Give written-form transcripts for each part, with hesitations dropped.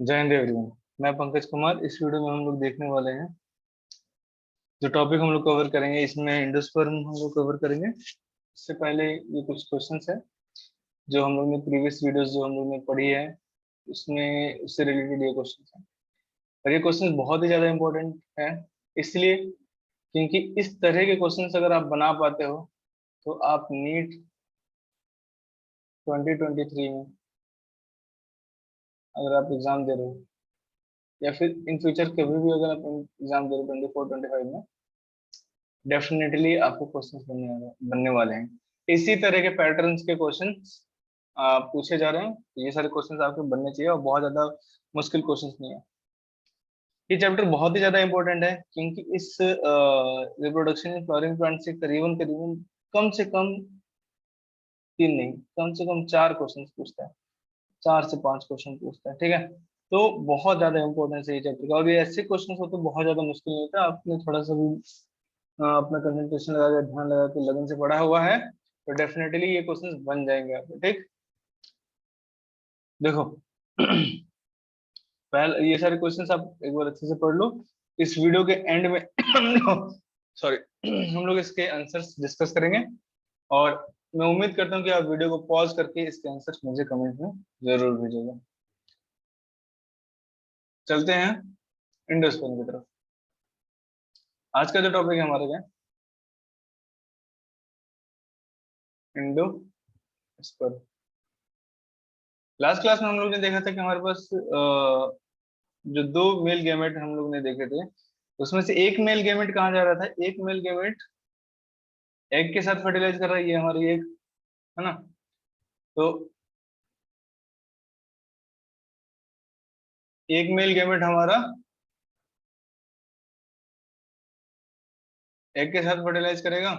जय हिंद एवरीवन। मैं पंकज कुमार। इस वीडियो में हम लोग देखने वाले हैं, जो टॉपिक हम लोग कवर करेंगे इसमें एंडोस्पर्म हम लोग कवर करेंगे। इससे पहले ये कुछ क्वेश्चंस है जो हम लोग ने प्रीवियस वीडियोस जो हम लोग ने पढ़ी है उसमें उससे रिलेटेड ये क्वेश्चंस है। और ये क्वेश्चंस बहुत ही ज्यादा इंपॉर्टेंट है, इसलिए क्योंकि इस तरह के क्वेश्चंस अगर आप बना पाते हो तो आप नीट 2023 में अगर आप एग्जाम दे रहे हो या फिर इन फ्यूचर कभी भी अगर आप एग्जाम दे रहे हो 24-25 में, डेफिनेटली आपको क्वेश्चंस बनने वाले हैं। इसी तरह के पैटर्न्स के क्वेश्चंस पूछे जा रहे हैं। ये सारे क्वेश्चंस आपके बनने चाहिए और बहुत ज्यादा मुश्किल क्वेश्चंस नहीं है। ये चैप्टर बहुत ही ज्यादा इंपॉर्टेंट है क्योंकि इस रिप्रोडक्शन इन फ्लोरिंग प्लांट से करीबन करीबन कम से कम तीन नहीं, कम से कम चार क्वेश्चंस पूछता है। 4 से 5 क्वेश्चन पूछता है, ठीक है। तो बहुत ज्यादा इंपॉर्टेंस है ये चैप्टर का। और ये ऐसे क्वेश्चन होते बहुत ज्यादा मुश्किल नहीं होता। आपने थोड़ा सा भी अपना कंसंट्रेशन लगा के ध्यान लगा के लगन से पढ़ा हुआ है तो डेफिनेटली ये क्वेश्चंस बन जाएंगे आपको, ठीक। देखो पहले ये सारे क्वेश्चंस आप एक बार अच्छे से पढ़ लो। इस वीडियो के एंड में सॉरी हम लोग इसके आंसर्स डिस्कस करेंगे। और मैं उम्मीद करता हूँ कि आप वीडियो को पॉज करके इसके आंसर्स मुझे कमेंट में जरूर भेजिएगा। चलते हैं इंडोस्पर्म की तरफ। आज का जो टॉपिक है हमारे क्या, इंडोस्पर्म। लास्ट क्लास में हम लोग ने देखा था कि हमारे पास जो दो मेल गैमेट हम लोग ने देखे थे, उसमें से एक मेल गैमेट कहाँ जा रहा था। एक मेल गैमेट एग के साथ फर्टिलाइज कर रहा है, ये हमारी एग है ना। तो एक मेल गैमेट हमारा एग के साथ फर्टिलाइज करेगा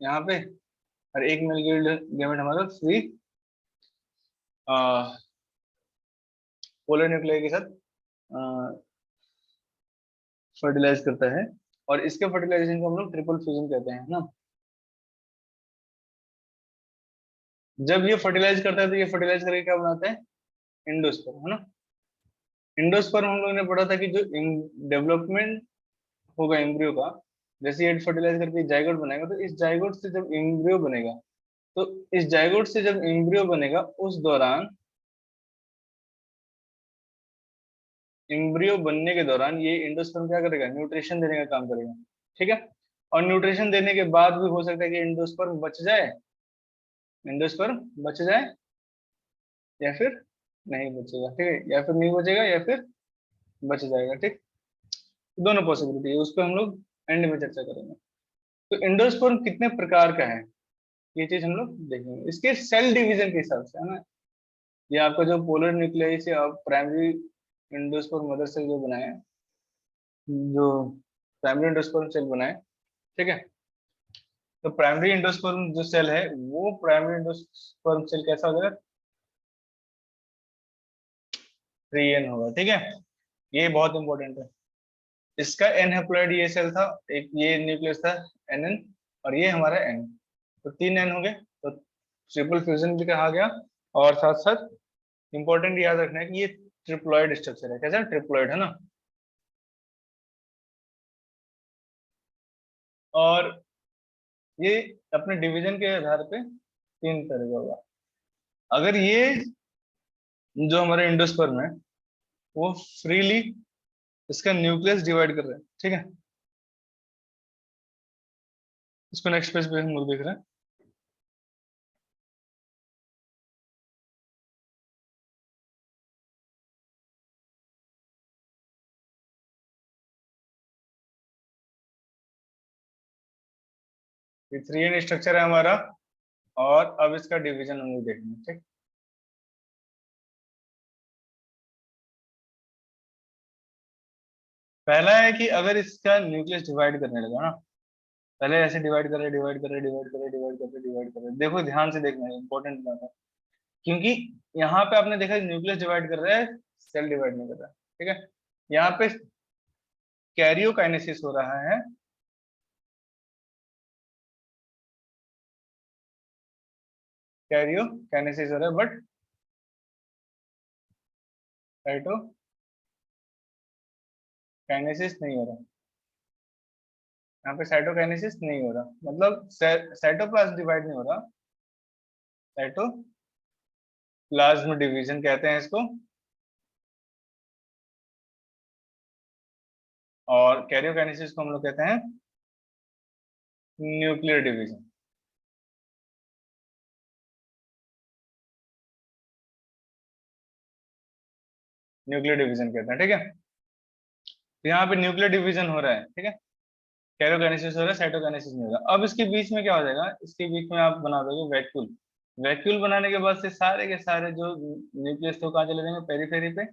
यहाँ पे, और एक मेल गैमेट हमारा फ्री पोलर न्यूक्लियाई के साथ फर्टिलाइज करता है। और इसके फर्टिलाइजेशन को हम लोग ट्रिपल फ्यूजन कहते हैं ना। जब ये फर्टिलाइज करता है तो ये फर्टिलाइज करके क्या बनाता है, इंडोस्पर्म, है ना। इंडोस्पर्म हम लोग ने पढ़ा था कि जो डेवलपमेंट होगा एम्ब्रियो का, जैसे ये फर्टिलाइज करके जाइगोट बनाएगा, तो इस जाइगोट से जब एम्ब्रियो बनेगा, तो इस जाइगोट से जब एम्ब्रियो बनेगा उस दौरान, एम्ब्रियो बनने के दौरान ये इंडोस्पर्म क्या करेगा, न्यूट्रिशन देने का काम करेगा, ठीक है। और न्यूट्रिशन देने के बाद भी हो सकता है कि इंडोस्पर्म बच जाए, इंडोस्पर्म बच जाए या फिर नहीं बचेगा, ठीक है। या फिर नहीं बचेगा या फिर बच जाएगा, ठीक। दोनों पॉसिबिलिटी है, उस पर हम लोग एंड में चर्चा करेंगे। तो इंडोस्पर्म कितने प्रकार का है ये चीज हम लोग देखेंगे इसके सेल डिवीजन के हिसाब से, है ना। ये आपका जो पोलर न्यूक्लियाई से आप प्राइमरी इंडोस्पर्म मदर सेल जो बनाए, जो प्राइमरी इंडोस्पर्म सेल बनाए, ठीक है। तो प्राइमरी इंडोस्पर्म जो सेल है वो प्राइमरी इंडोस्पर्म सेल कैसा हो जाएगा, 3n होगा, ठीक है। ये बहुत इंपॉर्टेंट है। इसका एन हैप्लॉइड ये सेल था, एक ये न्यूक्लियस था nn, और ये हमारा n, तो 3n हो गए। तो ट्रिपल फ्यूजन भी कहा गया। और साथ साथ इंपॉर्टेंट याद रखना है कि ये ट्रिप्लॉइड स्ट्रक्चर है। कैसा ट्रिप्लॉइड, है ना। और ये अपने डिवीजन के आधार पे तीन तरह का होगा। अगर ये जो हमारा इंडोस्पर्म है वो फ्रीली इसका न्यूक्लियस डिवाइड कर रहे हैं, ठीक है। इसको नेक्स्ट पेज पे हम लोग देख रहे हैं। ये 3n स्ट्रक्चर है हमारा, और अब इसका डिवीजन हम लोग देखेंगे, ठीक। पहला है कि अगर इसका न्यूक्लियस डिवाइड करने लगा ना, पहले ऐसे डिवाइड कर रहे डिवाइड कर रहे डिवाइड कर रहे डिवाइड कर रहे डिवाइड कर रहे, देखो ध्यान से देखना है, इंपॉर्टेंट बात है। क्योंकि यहाँ पे आपने देखा न्यूक्लियस डिवाइड कर रहा है, सेल डिवाइड नहीं कर रहा है, ठीक है। यहाँ पे कैरियोकाइनेसिस हो रहा है, कैरियोकाइनेसिस हो रहा है, बट काइनेसिस नहीं हो रहा, यहाँ पे साइटोकाइनेसिस नहीं हो रहा, मतलब साइटोप्लाज्म डिवाइड नहीं हो रहा, साइटोप्लाज्म डिवीजन कहते हैं इसको, और कैरियोकाइनेसिस को हम लोग कहते हैं न्यूक्लियर डिवीजन। न्यूक्लियर डिवीजन कहते हैं, ठीक है। तो यहाँ पे न्यूक्लियर डिवीजन हो रहा है, ठीक है, कैरियोकाइनेसिस हो रहा है, साइटोकाइनेसिस नहीं हो रहा। अब इसके बीच में क्या हो जाएगा, इसके बीच में आप बना दोगे वैक्यूल। वैक्यूल बनाने के बाद से सारे के सारे जो न्यूक्लियस थे वो कहाँ चले जाएंगे, पेरीफेरी पे,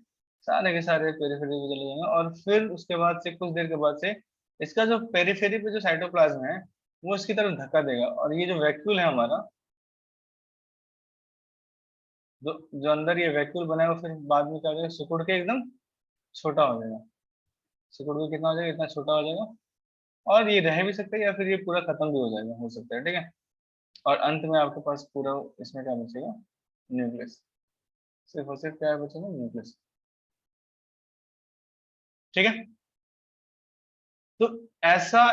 सारे के सारे पेरीफेरी पे चले जाएंगे, और फिर उसके बाद से कुछ देर के बाद से इसका जो पेरीफेरी पे जो साइटोप्लाज्म है वो इसकी तरफ धक्का देगा, और ये जो वैक्यूल है हमारा, जो जो अंदर ये वैक्यूल बनाएगा, फिर बाद में क्या हो जाएगा, सिकुड़ के एकदम छोटा हो जाएगा। सिकुड़ के कितना हो जाएगा, इतना छोटा हो जाएगा, और ये रह भी सकता है या फिर ये पूरा खत्म भी हो जाएगा, हो सकता है, ठीक है। और अंत में आपके पास पूरा इसमें क्या बचेगा, न्यूक्लियस, सिर्फ और सिर्फ क्या बचेगा, न्यूक्लियस, ठीक है। तो ऐसा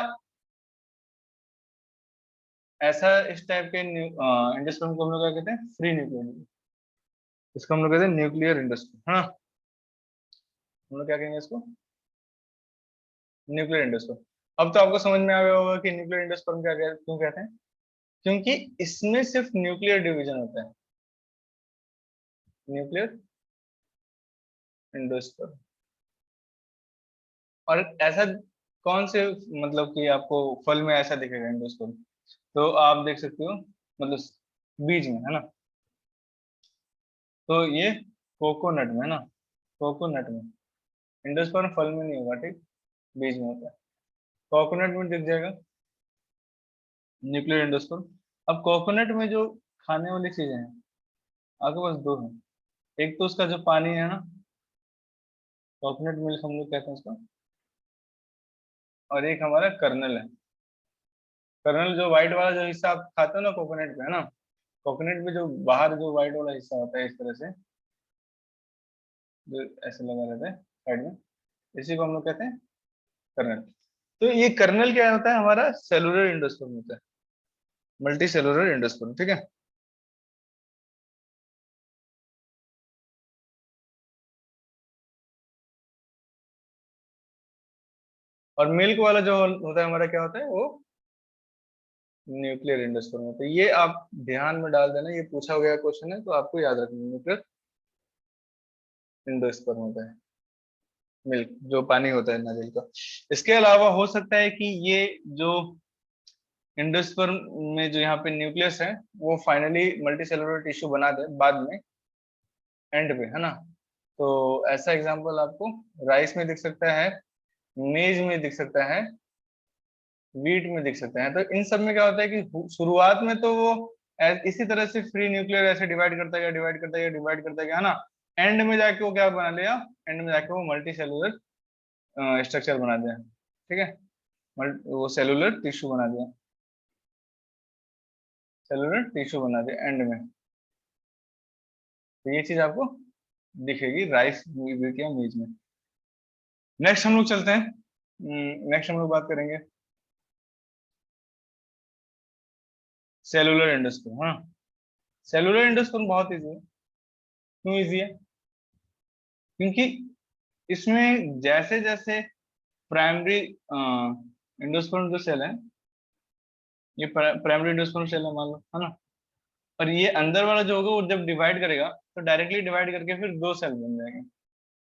ऐसा इस टाइप के एंडोस्पर्म को हम लोग क्या कहते हैं, फ्री न्यूक्लियर, इसको हम लोग कहते हैं न्यूक्लियर एंडोस्पर्म, हाँ, हम लोग क्या कहेंगे इसको, न्यूक्लियर एंडोस्पर्म। अब तो आपको समझ में आ गया होगा कि न्यूक्लियर एंडोस्पर्म क्यों कहते हैं, क्योंकि इसमें सिर्फ न्यूक्लियर डिवीजन होता है, न्यूक्लियर एंडोस्पर्म। और ऐसा कौन से, मतलब कि आपको फल में ऐसा दिखेगा एंडोस्पर्म, तो आप देख सकते हो, मतलब बीज में है ना, तो ये कोकोनट में है ना, कोकोनट में, एंडोस्पर्म फल में नहीं होगा, ठीक, बीज में होता है, कोकोनट में दिख जाएगा न्यूक्लियर एंडोस्पर्म। अब कोकोनट में जो खाने वाली चीजें हैं आपके पास दो हैं, एक तो उसका जो पानी है ना, कोकोनट मिल्क हम लोग कहते हैं उसको, और एक हमारा कर्नल है। कर्नल जो व्हाइट वाला जो हिस्सा आप खाते हो ना कोकोनट में, है ना, कोकोनट में जो बाहर जो व्हाइट वाला हिस्सा होता है इस तरह से, जो ऐसे लगा रहता है साइड में, इसी को हम लोग कहते हैं कर्नल। तो ये कर्नल क्या होता है, हमारा सेलुलर एंडोस्पर्म होता है, मल्टी सेलुलर एंडोस्पर्म, ठीक है। और मिल्क वाला जो होता है हमारा क्या होता है, वो न्यूक्लियर एंडोस्पर्म होता है। ये आप ध्यान में डाल देना, ये पूछा गया क्वेश्चन है तो आपको याद रखना, न्यूक्लियर एंडोस्पर्म होता है मिल्क, जो पानी होता है नारियल का। इसके अलावा हो सकता है कि ये जो एंडोस्पर्म में जो यहाँ पे न्यूक्लियस है वो फाइनली मल्टीसेलुलर टिश्यू बना दे बाद में, एंड पे, है ना। तो ऐसा एग्जांपल आपको राइस में दिख सकता है, मेज में दिख सकता है, वीट में दिख सकते हैं। तो इन सब में क्या होता है कि शुरुआत में तो वो इसी तरह से फ्री न्यूक्लियर ऐसे डिवाइड करता गया, डिवाइड करता गया, डिवाइड करता गया, है ना। एंड में जाके वो क्या बना लिया, एंड में जाके वो मल्टी सेलुलर स्ट्रक्चर बना दिया, ठीक है, वो सेलुलर टिश्यू बना दिया, सेलुलर टिश्यू बना दिया एंड में। तो ये चीज आपको दिखेगी राइस वीट या मेज में। नेक्स्ट हम लोग चलते हैं, नेक्स्ट हम लोग बात करेंगे सेलुलर एंडोस्पर्म, हाँ। सेलुलर एंडोस्पर्म बहुत इजी है, क्यों इजी है, क्योंकि इसमें जैसे जैसे प्राइमरी एंडोस्पर्म जो सेल है, ये प्राइमरी एंडोस्पर्म सेल है मान लो, है ना, और ये अंदर वाला जो होगा वो जब डिवाइड करेगा तो डायरेक्टली डिवाइड करके फिर दो सेल बन जाएंगे।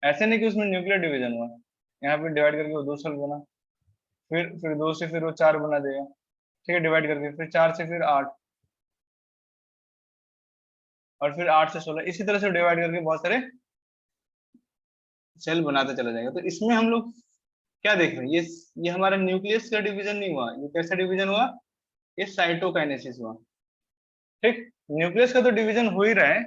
ऐसे नहीं कि उसमें न्यूक्लियर डिवीजन हुआ, यहाँ पे डिवाइड करके वो दो सेल बना, फिर दो से फिर वो चार बना देगा, ठीक है, डिवाइड करके फिर चार से फिर आठ, और फिर आठ से 16, इसी तरह से डिवाइड करके बहुत सारे सेल बनाता चला जाएगा। तो इसमें हम लोग क्या देख रहे हैं, ये हमारा न्यूक्लियस का डिवीजन नहीं हुआ, ये कैसा डिवीजन हुआ, ये साइटोकाइनेसिस हुआ, ठीक। न्यूक्लियस का तो डिवीजन हो ही रहा है,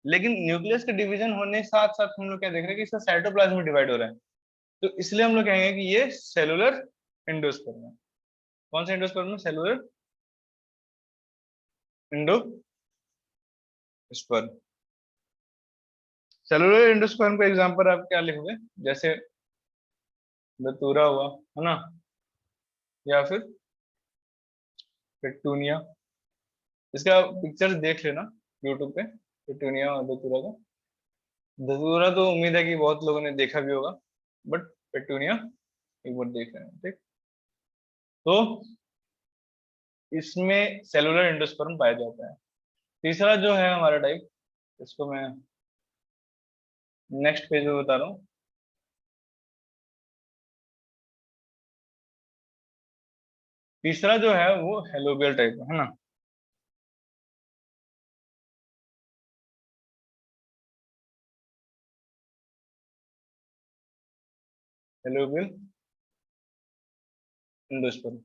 लेकिन न्यूक्लियस के डिवीजन होने साथ साथ हम लोग क्या देख रहे हैं कि इसका साइटोप्लाज्म में डिवाइड हो रहा है। तो इसलिए हम लोग कहेंगे कि ये सेलुलर एंडोस्पर्म है। कौन सा एंडोस्पर्म है, सेलुलर एंडोस्पर्म। सेलुलर एंडोस्पर्म का एग्जांपल आप क्या लिखोगे, जैसे दतूरा हुआ, है ना, या फिर पेटूनिया। इसका पिक्चर देख लेना यूट्यूब पे, पेटूनिया और दतूरा का। दतूरा तो उम्मीद है कि बहुत लोगों ने देखा भी होगा, बट पेटूनिया एक बार देख लेना, ठीक। तो इसमें सेलुलर एंडोस्पर्म पाया जाता है। तीसरा जो है हमारा टाइप, इसको मैं नेक्स्ट पेज में बता रहा हूँ। तीसरा जो है वो हेलोबियल टाइप है ना। Helobial endosperm.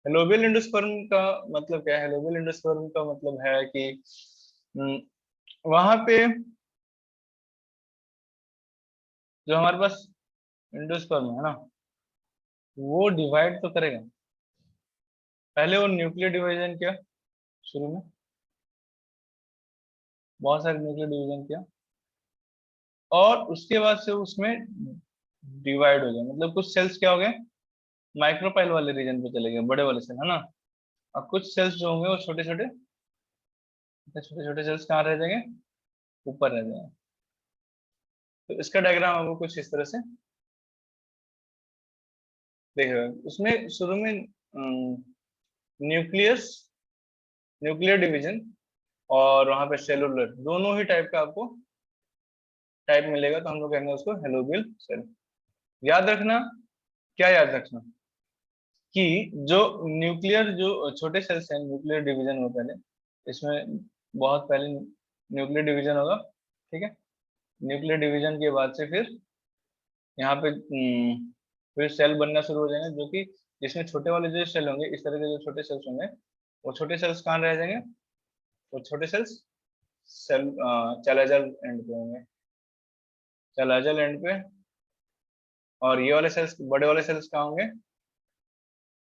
हेलोबियल एंडोस्पर्म का मतलब क्या है? हेलोबियल एंडोस्पर्म का मतलब है कि वहां पे जो हमारे पास एंडोस्पर्म है ना, वो डिवाइड तो करेगा। पहले वो न्यूक्लियर डिवीजन किया शुरू में, बहुत सारे न्यूक्लियर डिवीजन किया, और उसके बाद से उसमें डिवाइड हो गया। मतलब कुछ सेल्स क्या हो गए, माइक्रोपाइल वाले रीजन पे चले गए, बड़े वाले सेल, है ना। और कुछ सेल्स जो होंगे वो छोटे छोटे छोटे छोटे सेल्स कहाँ रह जाएंगे, ऊपर रह जाएंगे। तो इसका डायग्राम आपको कुछ इस तरह से देखेगा। उसमें शुरू में न्यूक्लियस, न्यूक्लियर डिवीजन, और वहां पे सेलुलर, दोनों ही टाइप का आपको टाइप मिलेगा। तो हम लोग कहेंगे उसको हेलोबियल सेल। याद रखना, क्या याद रखना, कि जो न्यूक्लियर जो छोटे सेल्स हैं, न्यूक्लियर डिवीजन होता है पहले, इसमें बहुत पहले न्यूक्लियर डिवीजन होगा, ठीक है। न्यूक्लियर डिवीजन के बाद से फिर यहाँ पे फिर सेल बनना शुरू हो जाएंगे, जो कि जिसमें छोटे वाले जो सेल होंगे, इस तरह के जो छोटे सेल्स होंगे, वो छोटे सेल्स कहाँ रह जाएंगे, वो छोटे सेल्स सेल चैलेजल एंड पे होंगे, चैलेजल एंड पे। और ये वाले सेल्स, बड़े वाले सेल्स कहाँ होंगे,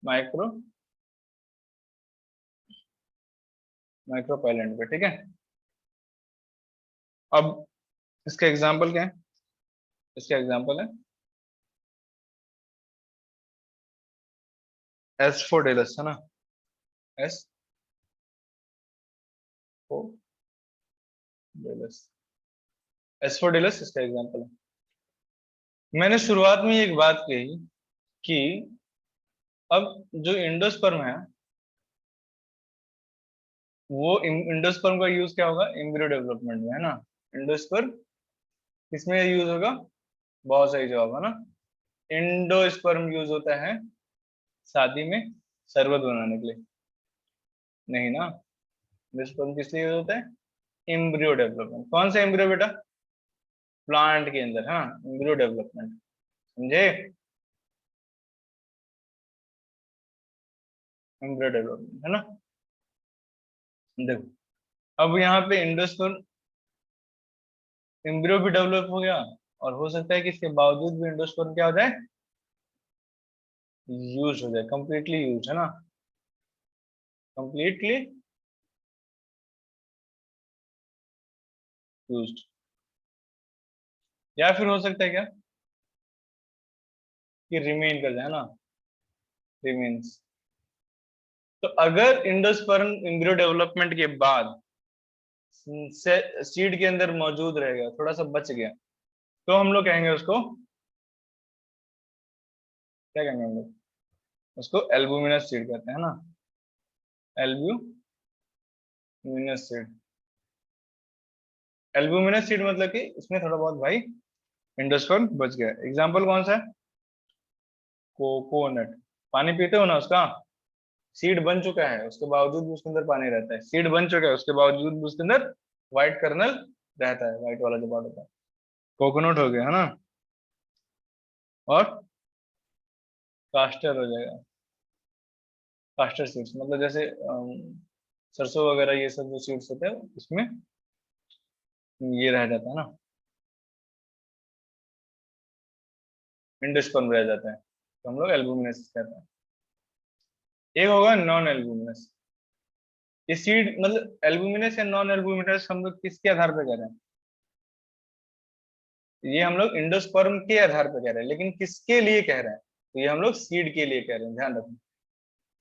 माइक्रो माइक्रोपाइल एंड पे, ठीक है। अब इसका एग्जाम्पल क्या है? इसका एग्जाम्पल है एस्फोडेलस, है ना। एस्फोडेलस, एस्फोडेलस इसका एग्जाम्पल है। मैंने शुरुआत में एक बात कही कि अब जो इंडोस्पर्म है, वो इंडोस्पर्म का यूज क्या होगा, एम्ब्रियो डेवलपमेंट में, है ना। इंडोस्पर्म किसमें यूज होगा, बहुत सही जवाब, है ना। इंडोस्पर्म यूज होता है शादी में शरबत बनाने के लिए, नहीं ना। इंडोस्पर्म किस लिए यूज होता है, एम्ब्रियो डेवलपमेंट। कौन सा एम्ब्रियो बेटा, प्लांट के अंदर, हाँ, एम्ब्रियो डेवलपमेंट, समझे। एम्ब्रियो डेवलपमेंट, है ना। देखो, अब यहाँ पे इंडोस्पर्म एम्ब्रियो भी डेवलप हो गया, और हो सकता है कि इसके बावजूद भी इंडोस्पर्म क्या हो जाए, यूज हो जाए, कंप्लीटली यूज, है ना, कंप्लीटली यूज। या फिर हो सकता है क्या, कि रिमेन कर जाए, है ना, रिमेन्स। तो अगर इंडोस्पर्म एम्ब्रियो डेवलपमेंट के बाद सीड के अंदर मौजूद रह गया, थोड़ा सा बच गया, तो हम लोग कहेंगे उसको, क्या कहेंगे हम लोग उसको, एल्बुमिनस सीड कहते हैं ना, एल्ब्यूमिनस सीड। एल्बुमिनस सीड मतलब कि इसमें थोड़ा बहुत भाई इंडोस्पर्म बच गया। एग्जाम्पल कौन सा है, कोकोनट। पानी पीते हो ना उसका, सीड बन चुका है, उसके बावजूद भी उसके अंदर पानी रहता है। सीड बन चुका है, उसके बावजूद भी उसके अंदर व्हाइट कर्नल रहता है, व्हाइट वाला जो पार्ट होता है। कोकोनट हो गया, है ना। और कास्टर हो जाएगा, कास्टर सीड्स मतलब जैसे सरसों वगैरह, ये सब जो सीड्स होते हैं उसमें ये रह जाता है ना, इंडोस्पर्म रह जाता है, तो हम लोग एल्बुमिनस कहते हैं। एक होगा नॉन एल्बुमिनस। ये सीड मतलब एल्बुमिनस या नॉन एल्बुमिनस हम लोग किसके आधार पर कह रहे हैं, ये हम लोग इंडोस्पर्म के आधार पर कह रहे हैं, लेकिन किसके लिए कह रहे हैं, तो ये हम लोग सीड के लिए कह रहे हैं, ध्यान रखना।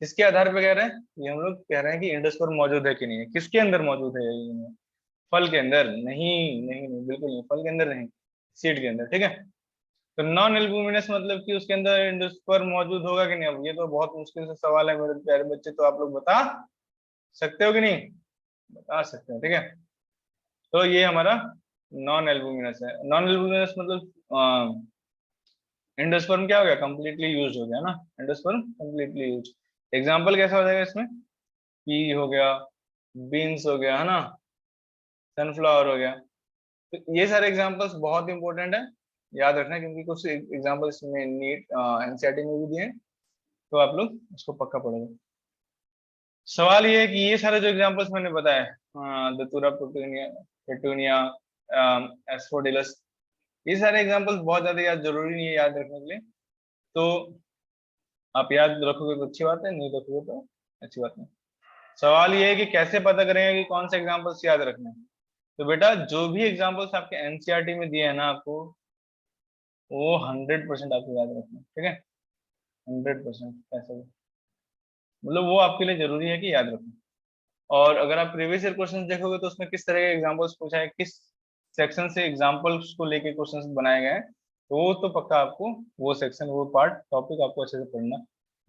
किसके आधार पर कह रहे हैं, ये हम लोग कह रहे हैं कि इंडोस्पर्म मौजूद है कि नहीं है, किसके अंदर मौजूद है ये, फल के अंदर नहीं, नहीं नहीं बिल्कुल नहीं, फल के अंदर नहीं, सीड के अंदर, ठीक है। तो नॉन एल्बुमिनस मतलब कि उसके अंदर एंडोस्पर्म मौजूद होगा कि नहीं, अब ये तो बहुत मुश्किल से सवाल है मेरे प्यारे बच्चे, तो आप लोग बता सकते हो कि नहीं, बता सकते हो, ठीक है। तो ये हमारा नॉन एल्बुमिनस है। नॉन एल्बुमिनस मतलब एंडोस्पर्म क्या हो गया, कंप्लीटली यूज हो गया ना, एंडोस्पर्म कंप्लीटली यूज। एग्जाम्पल कैसा हो जाएगा इसमें, पी हो गया, बीन्स हो गया, है ना, सनफ्लावर हो गया। तो ये सारे एग्जांपल्स बहुत इंपॉर्टेंट है, याद रखना, क्योंकि कुछ एग्जांपल्स में नीट एनसीईआरटी में भी दिए हैं, तो आप लोग उसको पक्का पढ़ेंगे। सवाल ये है कि ये सारे जो एग्जांपल्स मैंने बताए, दतुरा, पेटूनिया, पेटूनिया, एस्फोडिलस, ये सारे एग्जांपल्स बहुत ज्यादा याद जरूरी नहीं है याद रखने के लिए, तो आप याद रखोगे तो अच्छी बात है, नहीं रखोगे तो अच्छी बात नहीं। सवाल ये है कि कैसे पता करेंगे कि कौन से एग्जांपल्स याद रखने हैं। तो बेटा जो भी एग्जांपल्स आपके एनसीईआरटी में दिए हैं ना आपको, वो 100% आपको याद रखना है, ठीक है, 100% ऐसा भी, मतलब वो आपके लिए जरूरी है कि याद रखना। और अगर आप प्रीवियस ईयर क्वेश्चंस देखोगे तो उसमें किस तरह के एग्जांपल्स पूछा है, किस सेक्शन से एग्जांपल्स को लेके क्वेश्चंस बनाए गए हैं, तो वो तो पक्का आपको वो सेक्शन, वो पार्ट, टॉपिक आपको अच्छे से पढ़ना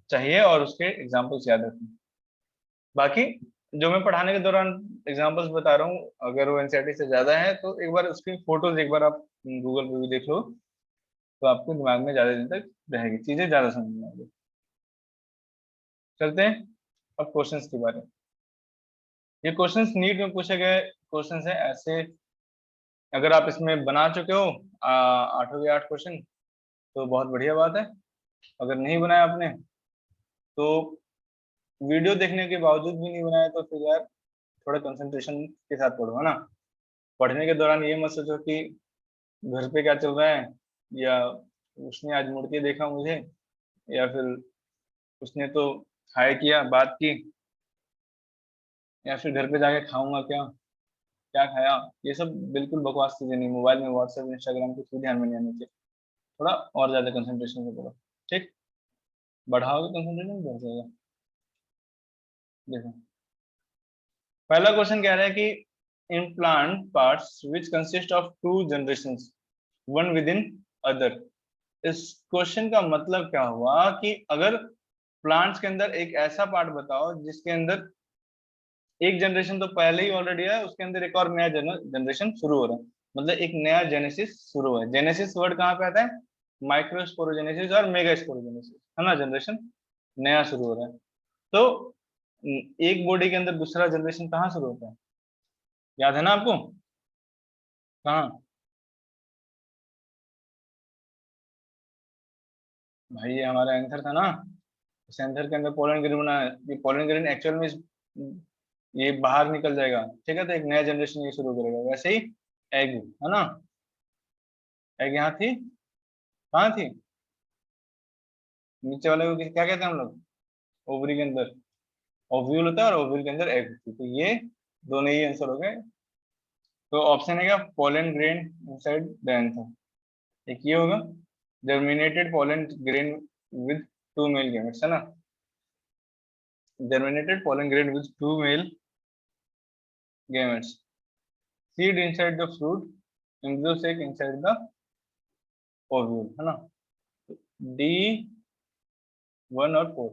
चाहिए और उसके एग्जांपल्स याद रखना। बाकी जो मैं पढ़ाने के दौरान एग्जांपल्स बता रहा हूँ, अगर वो एनसीईआरटी से ज्यादा है तो एक बार उसकी फोटोज एक बार आप गूगल पे भी देख लो, तो आपको दिमाग में ज्यादा दिन तक रहेगी, चीजें ज्यादा समझ में आएगी। चलते हैं अब क्वेश्चंस के बारे में। ये क्वेश्चंस नीट में पूछे गए क्वेश्चंस है ऐसे, अगर आप इसमें बना चुके हो 8 के 8 क्वेश्चन, तो बहुत बढ़िया बात है। अगर नहीं बनाया आपने, तो वीडियो देखने के बावजूद भी नहीं बनाया, तो फिर यार थोड़ा कंसंट्रेशन के साथ पढ़ो, है ना। पढ़ने के दौरान ये मत सोचो कि घर पे क्या चल रहा है, या उसने आज मुड़ के देखा मुझे, या फिर उसने तो हाय किया, बात की, या फिर घर पे जाके खाऊंगा क्या, क्या खाया, ये सब बिल्कुल बकवास चीजें नहीं, मोबाइल में व्हाट्सएप इंस्टाग्राम कुछ भी ध्यान में नहीं आनी चाहिए। थोड़ा और ज्यादा कंसंट्रेशन से करो, ठीक, बढ़ाओगे कंसंट्रेशन बढ़ जाएगा। देखो पहला क्वेश्चन कह रहा है कि in plant parts which consist of two generations one within other. इस क्वेश्चन का मतलब क्या हुआ कि अगर प्लांट्स के अंदर एक ऐसा पार्ट बताओ जिसके अंदर एक जनरेशन तो पहले ही ऑलरेडी है, उसके अंदर एक और नया जनरेशन शुरू हो रहा है, मतलब एक नया जेनेसिस शुरू है। जेनेसिस वर्ड कहाँ पे आता है, माइक्रोस्पोरोजेनेसिस और मेगास्पोरोजेनेसिस, है ना, जनरेशन नया शुरू हो रहा है। तो एक बॉडी के अंदर दूसरा जनरेशन कहाँ शुरू होता है, याद है ना आपको, कहाँ, भाई ये हमारा आंसर था ना, इस आंसर के अंदर पोलन ग्रेन बना है, ये पोलन ग्रेन एक्चुअल में ये बाहर निकल जाएगा, ठीक है, तो एक नया जनरेशन ये शुरू करेगा। वैसे ही एग, है ना, एग यहाँ थी, कहाँ थी, नीचे वाले को क्या कहते हैं हम लोग, ओवरी के अंदर ओव्यूल होता है और ओव्यूल के अंदर एग होती है, तो ये दोनों ही आंसर हो गए। तो ऑप्शन है क्या, pollen grain inside the answer, एक ये होगा, germinated pollen grain with two male gametes, है ना, germinated pollen grain with two male gametes, seed inside the fruit, embryo sac inside the ovule, है ना। D1 और 4,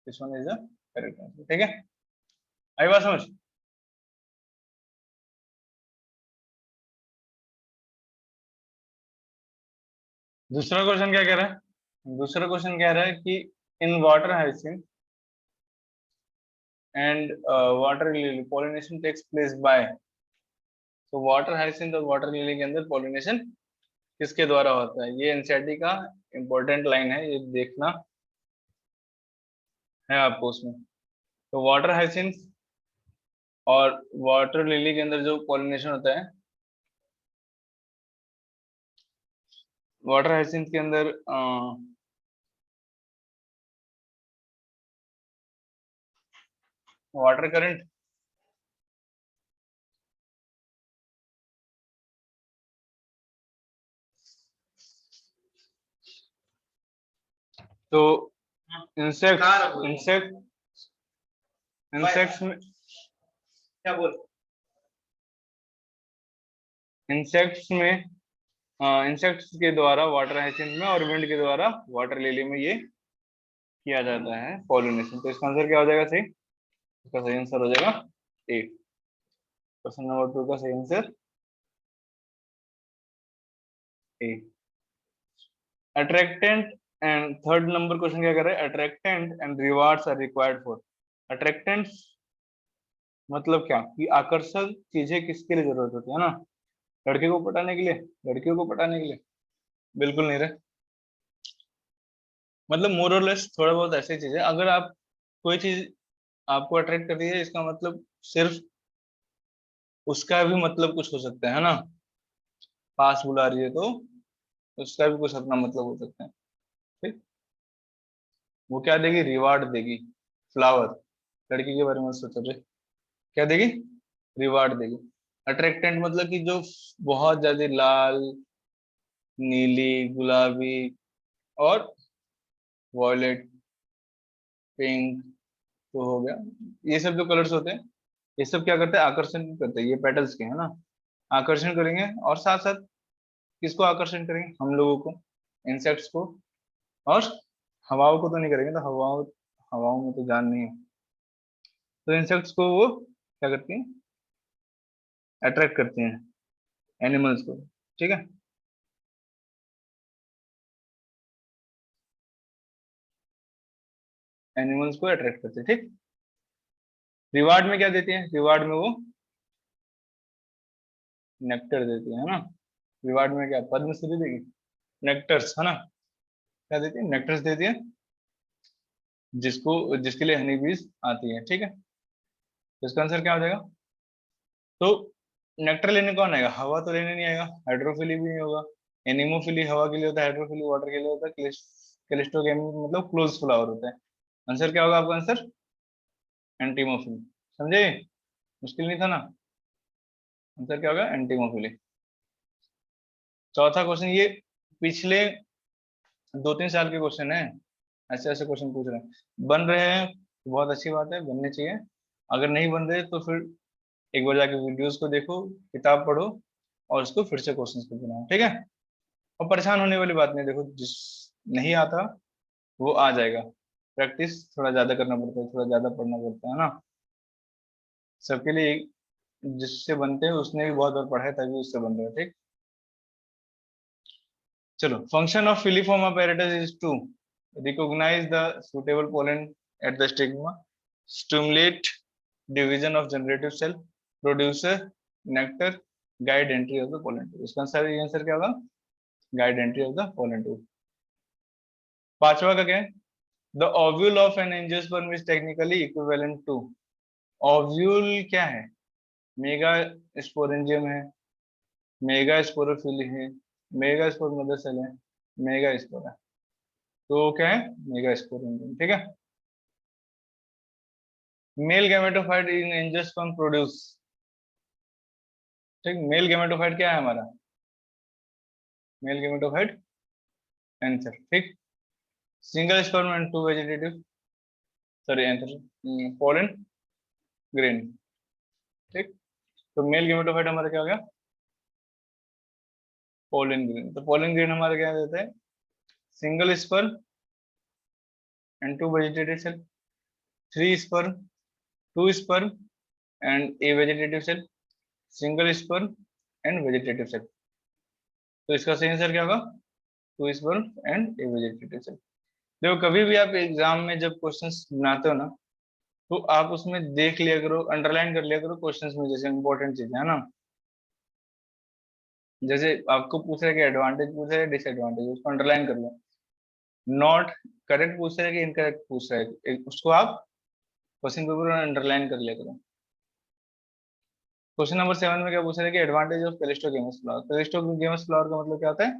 this one is the correct answer, ठीक है, आई बात समझ। दूसरा क्वेश्चन क्या कह रहा है, दूसरा क्वेश्चन कह रहा है कि in water hyacinth and water lily pollination takes place by, तो वाटर हाइसिंथ और वाटर लिली के अंदर पॉलिनेशन किसके द्वारा होता है, ये एनसीईआरटी का इंपॉर्टेंट लाइन है, ये देखना है आपको उसमें। तो वाटर हाइसिंथ और वाटर लिली के अंदर जो पॉलिनेशन होता है, वाटर हाइसिंथ के अंदर वाटर करंट, तो इंसेक्ट्स में क्या बोल इंसेक्ट्स में इंसेक्ट्स के द्वारा वाटर हाइसिंथ में और विंड के द्वारा वाटर लिली में ये किया जाता है पॉलिनेशन। तो इसका आंसर क्या हो जाएगा सही? इसका सही आंसर हो जाएगा ए। क्वेश्चन नंबर 2 का सही answer A. Attractant and third number question क्या कर रहा है? Attractant and rewards are required for. Attractants मतलब क्या कि आकर्षक चीजें किसके लिए जरूरत होती है ना? लड़के को पटाने के लिए, लड़कियों को पटाने के लिए? बिल्कुल नहीं रहे। मतलब मोर और लेस थोड़ा बहुत ऐसी चीज है। अगर आप कोई चीज आपको अट्रैक्ट कर रही है, इसका मतलब सिर्फ उसका भी मतलब कुछ हो सकता है ना? पास बुला रही है तो उसका भी कुछ अपना मतलब हो सकता है। ठीक, वो क्या देगी? रिवार्ड देगी। फ्लावर, लड़की के बारे में सोच रहे, क्या देगी? रिवार्ड देगी। अट्रैक्टेंट मतलब कि जो बहुत ज्यादा लाल, नीली, गुलाबी और वॉयलेट, पिंक तो हो गया, ये सब जो कलर्स होते हैं, ये सब क्या करते हैं? आकर्षण करते हैं। ये पेटल्स के है ना, आकर्षण करेंगे। और साथ साथ किसको आकर्षण करेंगे? हम लोगों को, इंसेक्ट्स को। और हवाओं को तो नहीं करेंगे, तो हवाओं हवाओं में तो जान नहीं है। तो इंसेक्ट्स को वो क्या करती हैं? अट्रैक्ट करती हैं एनिमल्स को। ठीक है, एनिमल्स को अट्रैक्ट करते हैं। ठीक, रिवार्ड में क्या देती है? रिवार्ड में वो नेक्टर देती है ना? रिवार्ड में क्या पद्मश्री देगी? नेक्टर्स है ना? क्या देती है? नेक्टर्स देती है, जिसको जिसके लिए हनी बीज आती है। ठीक है, तो इसका आंसर क्या हो जाएगा? तो नेक्टर लेने कौन आएगा? हवा तो लेने नहीं आएगा, हाइड्रोफिली भी नहीं होगा। एनिमोफिली हवा के लिए होता है, हाइड्रोफिली वाटर के लिए होता है, कैलिस्टोगेमी मतलब क्लोज फ्लावर होता है। आंसर क्या होगा आपका? आंसर एंटीमोफिली। समझे? मुश्किल नहीं था ना? आंसर क्या होगा? एंटीमोफिली। चौथा क्वेश्चन, ये पिछले 2-3 साल के क्वेश्चन है, ऐसे ऐसे क्वेश्चन पूछ रहे हैं। बन रहे हैं तो बहुत अच्छी बात है, बनने चाहिए। अगर नहीं बन रहे तो फिर एक बार जाके वीडियोस को देखो, किताब पढ़ो और उसको फिर से क्वेश्चंस को बनाओ। ठीक है, और परेशान होने वाली बात नहीं। देखो, जिस नहीं आता वो आ जाएगा। प्रैक्टिस थोड़ा ज्यादा करना पड़ता है, थोड़ा ज्यादा पढ़ना पड़ता है ना? सबके लिए जिससे बनते हैं उसने भी बहुत बार पढ़ा है तभी उससे बन रहे हैं। ठीक, चलो। Function of filiform apparatus is to recognize the suitable pollen at the stigma, stimulate division of generative cell, produce nectar, guide entry of the pollen tube। इसका आंसर क्या होगा? Guide entry of the pollen tube। पांचवा का क्या है? The ovule of an angiosperm is technically equivalent to. Ovule क्या है? Mega sporangium है, मेगा स्पोरोफिल है, मेगा स्पोर मदर सेल है, मेगा स्पोर है। तो क्या है? Mega sporangium. ठीक है, male gametophyte in angiosperm produce. ठीक, मेल गैमेटोफाइट क्या है हमारा? Male gametophyte answer. ठीक, single sperm and two vegetative, sorry answer pollen grain. ठीक, तो मेल गैमेटोफाइट हमारा क्या हो गया? Pollen grain. तो पोलन ग्रेन हमारा क्या देता है? Single sperm and two vegetative cell, 3 sperm, 2 sperm and a vegetative cell, single sperm and vegetative cell. तो इसका सही आंसर क्या होगा? 2 sperm and a vegetative cell. देखो, कभी भी आप एग्जाम में जब क्वेश्चंस बनाते हो ना, तो आप उसमें देख लिया करो, अंडरलाइन कर लिया करो क्वेश्चंस में, जैसे इंपॉर्टेंट चीजें है ना। जैसे आपको पूछ रहे कि एडवांटेज पूछ रहे हैं, डिसएडवांटेज, उसको अंडरलाइन कर लो। नॉट करेक्ट पूछ रहे हैं कि इनकरेक्ट पूछ रहे हैं, उसको आप क्वेश्चन पेपर में अंडरलाइन कर लिया करो। क्वेश्चन नंबर 7 में क्या पूछ रहे हैं कि एडवांटेज ऑफ कैलिस्टोगेमस फ्लावर। कैलिस्टोगेमस फ्लावर का मतलब क्या होता है?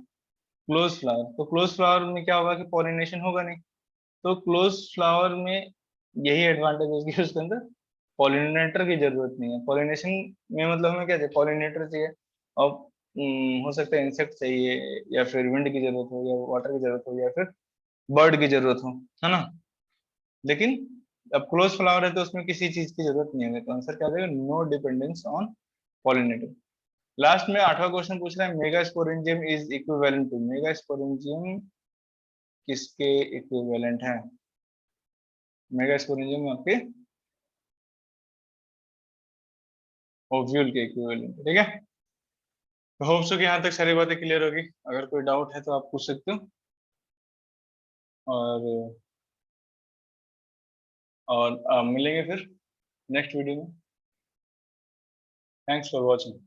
Close flower. तो क्लोज फ्लावर में क्या होगा कि पॉलिनेशन होगा नहीं। तो क्लोज फ्लावर में यही एडवांटेज है कि उसके अंदर पॉलिनेटर की जरूरत नहीं है। पॉलिनेशन में मतलब हमें क्या चाहिए? पॉलिनेटर चाहिए। और हो सकता है इंसेक्ट चाहिए, या फिर विंड की जरूरत हो, या वाटर की जरूरत हो, या फिर बर्ड की जरूरत हो, है ना। लेकिन अब क्लोज फ्लावर है तो उसमें किसी चीज की जरूरत नहीं है, तो आंसर क्या आ जाएगा, no dependence on pollinator. Last में 8वां क्वेश्चन पूछ रहा है megasporangium is equivalent to, megasporangium किसके इक्विवेलेंट है, मेगास्पोरेंजियम आपके ओव्यूल के इक्विवेलेंट, ठीक है। होप सो कि यहाँ तक सारी बातें क्लियर होगी, अगर कोई डाउट है तो आप पूछ सकते हो। और मिलेंगे फिर नेक्स्ट वीडियो में। Thanks for watching.